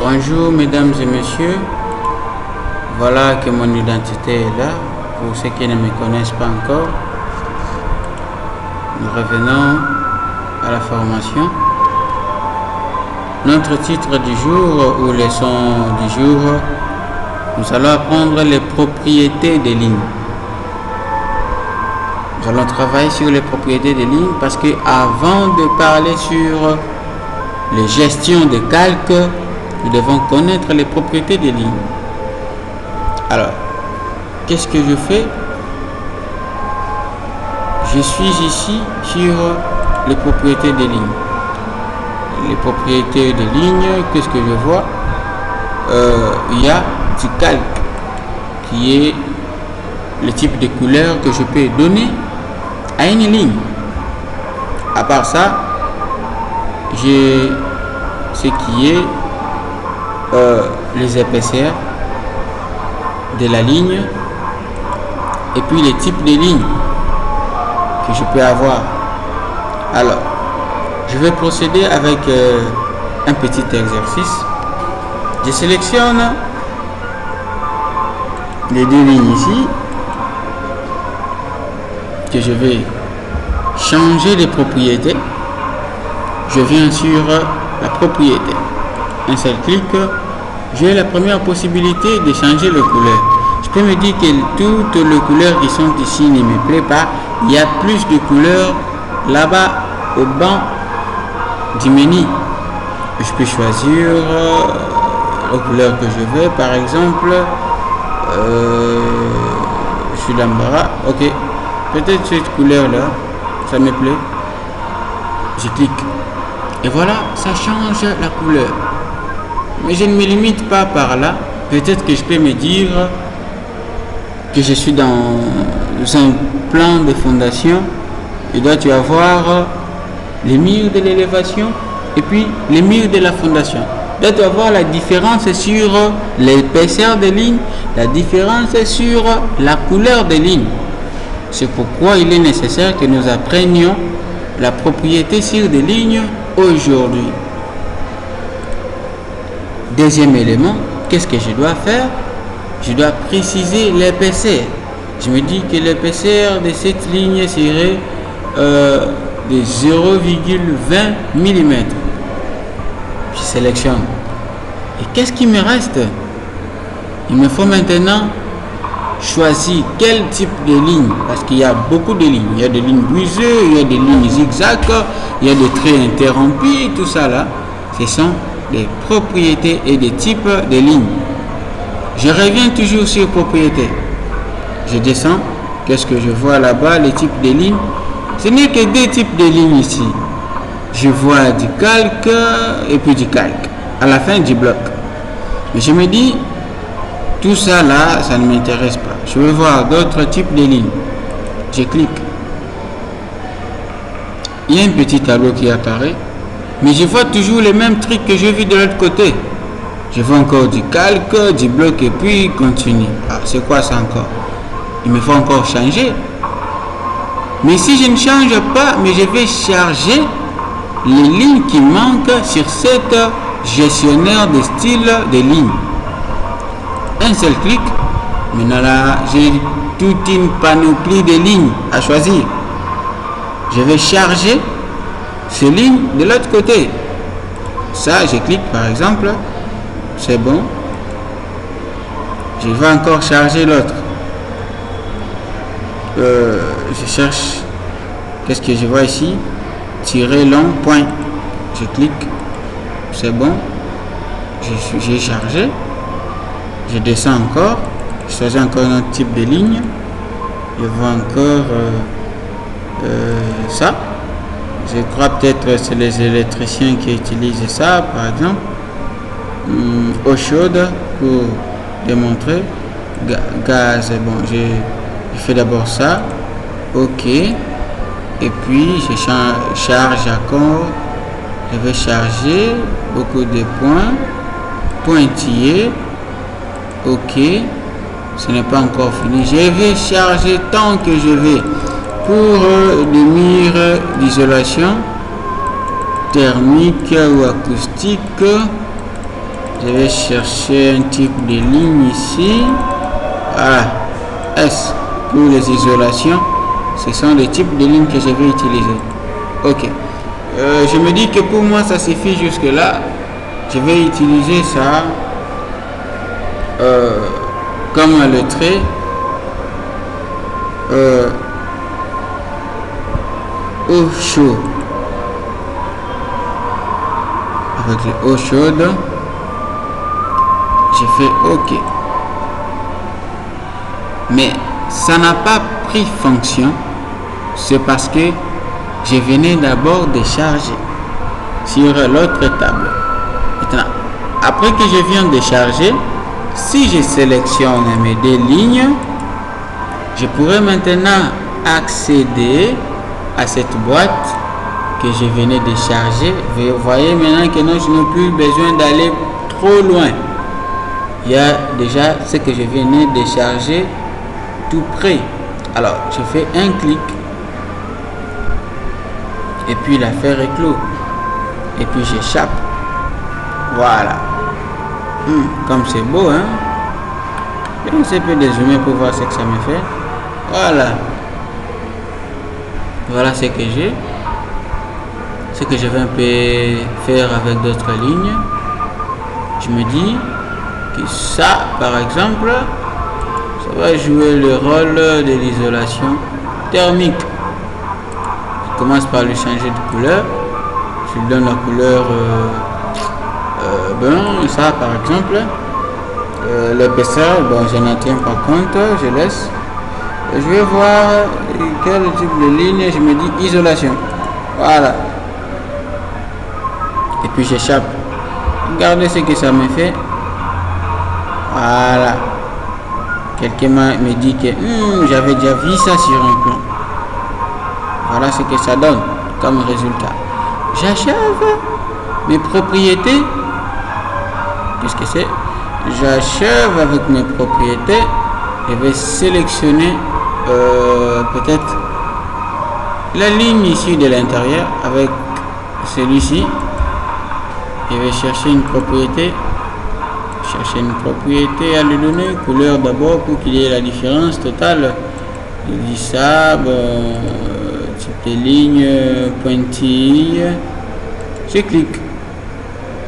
Bonjour mesdames et messieurs, voilà que mon identité est là, pour ceux qui ne me connaissent pas encore. Nous revenons à la formation. Notre titre du jour ou leçon du jour, nous allons apprendre les propriétés des lignes. Nous allons travailler sur les propriétés des lignes parce que avant de parler sur les gestions de calque, nous devons connaître les propriétés des lignes. Alors, qu'est-ce que je fais? Je suis ici sur les propriétés des lignes. Les propriétés des lignes, qu'est-ce que je vois? Il y a du calque qui est le type de couleur que je peux donner à une ligne. À part ça, j'ai ce qui est les épaisseurs de la ligne et puis les types de lignes que je peux avoir. Alors, je vais procéder avec un petit exercice. Je sélectionne les deux lignes ici que je vais changer les propriétés. Je viens sur la propriété. Un seul clic, j'ai la première possibilité de changer les couleurs. Je peux me dire que toutes les couleurs qui sont ici ne me plaisent pas. Il y a plus de couleurs là-bas au banc du menu. Je peux choisir la couleur que je veux. Par exemple, je suis l'embarras. Ok, peut-être cette couleur-là, ça me plaît. Je clique. Et voilà, ça change la couleur. Mais je ne me limite pas par là. Peut-être que je peux me dire que je suis dans un plan de fondation. Et là, tu vas voir les murs de l'élévation et puis les murs de la fondation. Là, tu vas voir la différence sur l'épaisseur des lignes, la différence sur la couleur des lignes. C'est pourquoi il est nécessaire que nous apprenions la propriété sur des lignes aujourd'hui. Deuxième élément, qu'est-ce que je dois faire? Je dois préciser l'épaisseur. Je me dis que l'épaisseur de cette ligne serait de 0,20 mm. Je sélectionne. Et qu'est-ce qui me reste? Il me faut maintenant choisir quel type de ligne, parce qu'il y a beaucoup de lignes. Il y a des lignes brisées, il y a des lignes zigzag, il y a des traits interrompus, tout ça là. Ce sont des propriétés et des types de lignes. Je reviens toujours sur propriété. Je descends. Qu'est-ce que je vois là-bas? Les types de lignes. Ce n'est que deux types de lignes ici. Je vois du calque et puis du calque. À la fin du bloc. Mais je me dis, tout ça là, ça ne m'intéresse pas. Je veux voir d'autres types de lignes. Je clique. Il y a un petit tableau qui apparaît. Mais je vois toujours les mêmes trucs que j'ai vu de l'autre côté. Je vois encore du calque, du bloc et puis continue. Ah, c'est quoi ça encore? Il me faut encore changer. Mais si je ne change pas, mais je vais charger les lignes qui manquent sur cette gestionnaire de style de lignes. Un seul clic. Maintenant là, j'ai toute une panoplie de lignes à choisir. Je vais charger ces lignes de l'autre côté. Ça, je clique par exemple. C'est bon. Je vais encore charger l'autre. Je cherche. Qu'est-ce que je vois ici? Tirer long, point. Je clique. C'est bon. J'ai chargé. Je descends encore. Je choisis encore un autre type de ligne. Je vois encore ça. Je crois peut-être que c'est les électriciens qui utilisent ça, par exemple. Eau chaude pour démontrer. Gaz, bon, je fais d'abord ça. Ok. Et puis, je charge encore. Je vais charger beaucoup de points. Pointillés. Ok. Ce n'est pas encore fini. Je vais charger tant que je vais. Pour les murs d'isolation thermique ou acoustique, Je vais chercher un type de ligne ici. Voilà. S pour les isolations. Ce sont les types de lignes que je vais utiliser. Ok. Je me dis que pour moi ça suffit jusque là. Je vais utiliser ça comme le trait eau chaude. Avec l'eau chaude, j'ai fait OK. Mais ça n'a pas pris fonction. C'est parce que je venais d'abord de charger sur l'autre table. Maintenant, après que je viens de charger, si je sélectionne mes deux lignes, je pourrais maintenant accéder à cette boîte que je venais de charger. Vous voyez maintenant que non, je n'ai plus besoin d'aller trop loin. Il y a déjà ce que je venais de charger tout près. Alors, je fais un clic et puis l'affaire est clos. Et puis j'échappe. Voilà. Comme c'est beau, hein? Je ne sais pas dézoomer pour voir ce que ça me fait. Voilà. Voilà ce que j'ai. Ce que je vais un peu faire avec d'autres lignes. Je me dis que ça, par exemple, ça va jouer le rôle de l'isolation thermique. Je commence par lui changer de couleur. Je lui donne la couleur brun, ça par exemple. L'épaisseur, bon, je n'en tiens pas compte, je laisse. Je vais voir quel type de ligne. Je me dis isolation. Voilà. Et puis j'échappe. Regardez ce que ça me fait. Voilà. Quelqu'un me dit que j'avais déjà vu ça sur un plan. Voilà ce que ça donne comme résultat. J'achève mes propriétés. Qu'est-ce que c'est? J'achève avec mes propriétés. Je vais sélectionner peut-être la ligne ici de l'intérieur avec celui-ci. Je vais chercher une propriété. À lui donner couleur d'abord pour qu'il y ait la différence totale. Je dis ça, bon, type de ligne pointille. Je clique.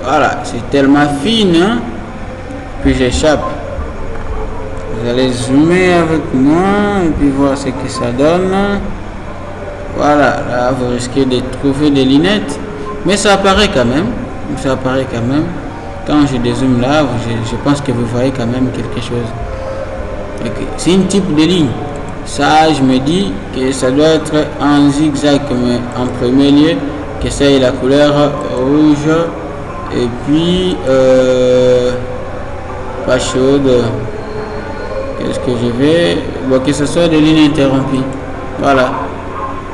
Voilà, c'est tellement fine, hein? Puis j'échappe. Vous allez zoomer avec moi et puis voir ce que ça donne. Voilà, là vous risquez de trouver des lunettes, mais ça apparaît quand même. Quand je dézoome là, je pense que vous voyez quand même quelque chose. Okay. C'est une type de ligne. Ça, je me dis que ça doit être en zigzag, mais en premier lieu, que ça ait la couleur rouge et puis pas chaude. Qu'est-ce que je vais, bon, que ce soit des lignes interrompues. Voilà.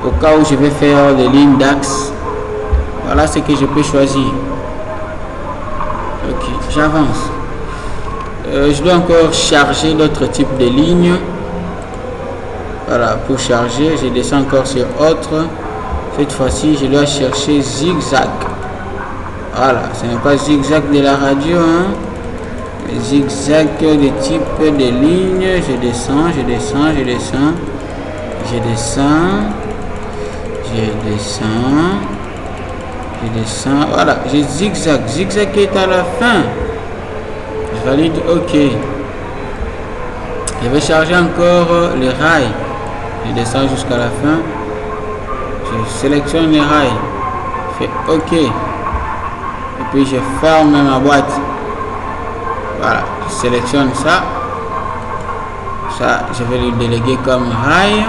Au cas où je vais faire des lignes d'axe, voilà ce que je peux choisir. Ok, j'avance. Je dois encore charger d'autres types de lignes. Voilà, pour charger, je descends encore sur autre. Cette fois-ci, je dois chercher zigzag. Voilà, ce n'est pas zigzag de la radio, hein. Zigzag de type de ligne. Je descends. Voilà, j'ai zigzag. Zigzag est à la fin. Je valide OK. Je vais charger encore les rails. Je descends jusqu'à la fin. Je sélectionne les rails. Je fais OK. Et puis je ferme ma boîte. Voilà, je sélectionne ça. Ça, je vais le déléguer comme rail.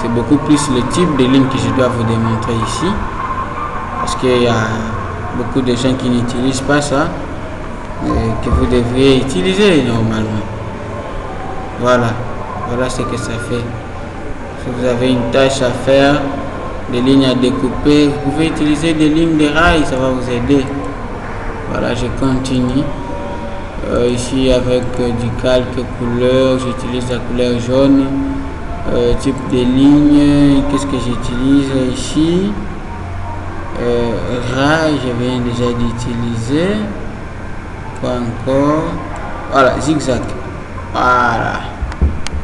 C'est beaucoup plus le type de ligne que je dois vous démontrer ici. Parce qu'il y a beaucoup de gens qui n'utilisent pas ça. Que vous devriez utiliser normalement. Voilà ce que ça fait. Si vous avez une tâche à faire, des lignes à découper, vous pouvez utiliser des lignes de rails, ça va vous aider. Voilà, je continue. Ici avec du calque couleur, j'utilise la couleur jaune. Type de ligne, qu'est-ce que j'utilise ici? Rail, je viens déjà d'utiliser. Quoi encore? Voilà, zigzag. Voilà,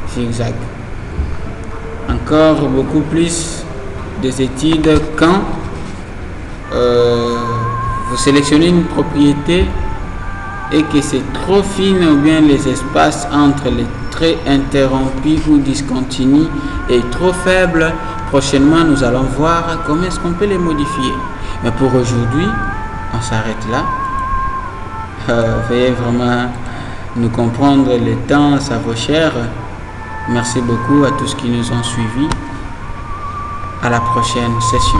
zigzag. Encore beaucoup plus des études quand vous sélectionnez une propriété et que c'est trop fine ou bien les espaces entre les traits interrompus ou discontinus est trop faible. Prochainement, nous allons voir comment est-ce qu'on peut les modifier. Mais pour aujourd'hui, on s'arrête là. Veuillez vraiment nous comprendre, le temps, ça vaut cher. Merci beaucoup à tous qui nous ont suivis. À la prochaine session.